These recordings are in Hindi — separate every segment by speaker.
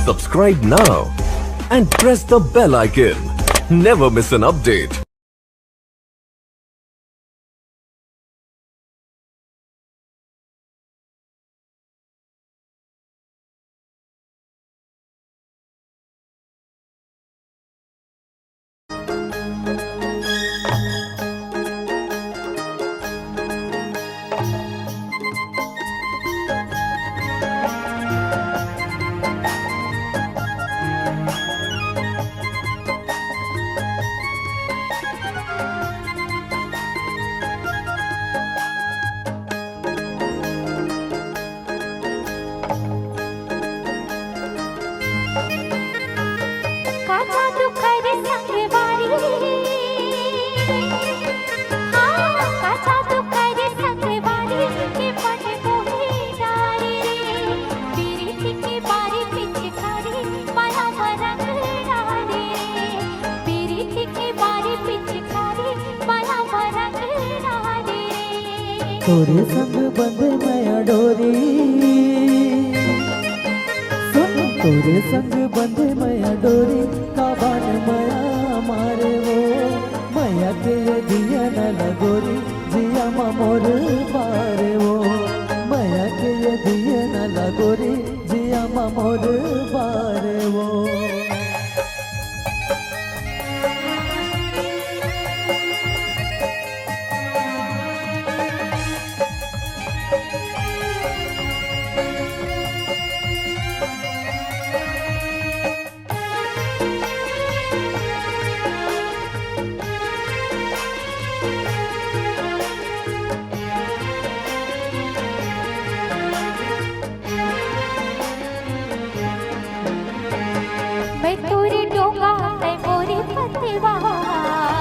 Speaker 1: Subscribe now and press the bell icon. Never miss an update.
Speaker 2: तोरे संग बंधे मैया डोरी सुन तोरे संग बंधे मैया डोरी काबान मैया मारे वो मैया के दिया न लगोरी जिया मोर बारे वो मैया के दिया न लगोरी जिया मोर बारे वो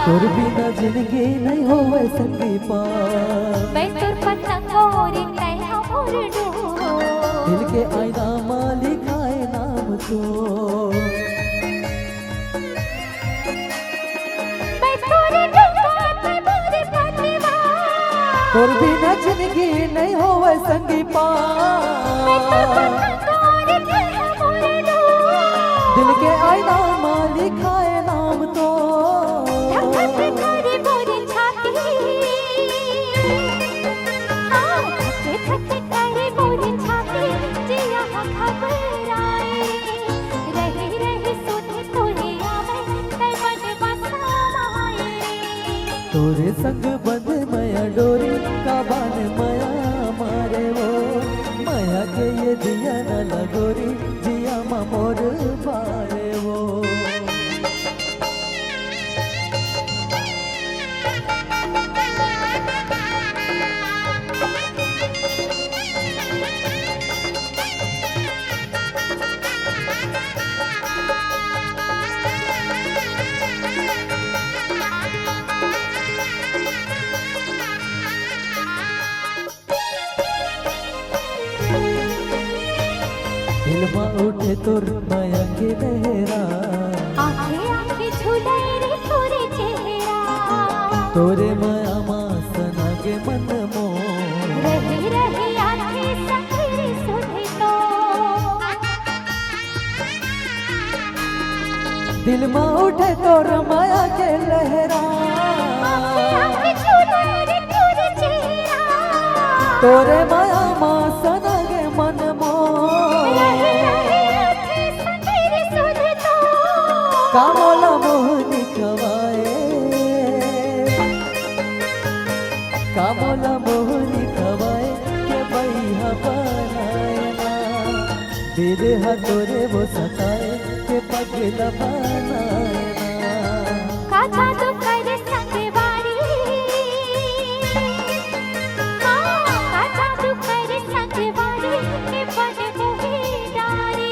Speaker 2: तोर बिना जिंदगी नहीं हो सकती पार
Speaker 3: मैं तोर पतंगोरी नहीं हमर डोर
Speaker 2: दिल के आईना मालिक आए नाम तो
Speaker 3: मैं तोरे डोगा मैं मोरे पतिवा
Speaker 2: तोर बिना जिंदगी नहीं हो सकती पार
Speaker 3: मैं तोर पतंगोरी नहीं हमर डोर
Speaker 2: दिल के आईना मालिक आए नाम तो तोरे संग बंध मैया डोरी काबान मैया मारे वो मैया के ये दिया न लगोरी जिया मोर बारे वो दिलमा उठे तोर माया के लहरा
Speaker 3: आंखें आंखें झुलाए रे तोरे चेहरा
Speaker 2: तोरे माया माँ सना के मन मो
Speaker 3: रही रही आंखें संगरे सुने तो
Speaker 2: दिलमा उठे तोर माया के लहरा
Speaker 3: आंखें आंखें झुलाए रे तोरे चेहरा
Speaker 2: तोरे माया माँ सना के मन मो कामोला मोहनी खवाए कामोला मोहनी खवाए के बैहा बनाए ना दिल तोरे वो सताए के पगला बनाए ना
Speaker 3: काचा तो करे संगवारी काचा तो करे संगवारी के बड़े मोहे डारे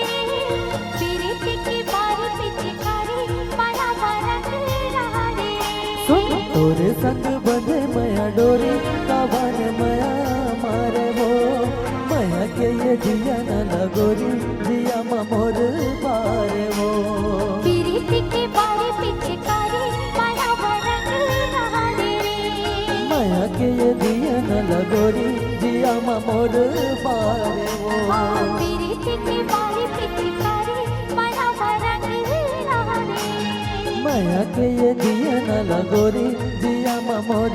Speaker 3: पीरित की बारी पिचकारी माला बरक रहारे
Speaker 2: तोरे संग बंधे मैया डोरी काबान मैया मारे वो मैया के ये दिया न लगोरी जिया मोर बारे वो
Speaker 3: पीरित की बारी पिचकारी माला बरक रहारे
Speaker 2: माया के ये दिया न लगोरी जिया मोर बारे वो
Speaker 3: पीरित की बारी पिचकारी
Speaker 2: माया के ये दिया न लगोरी जिया मोर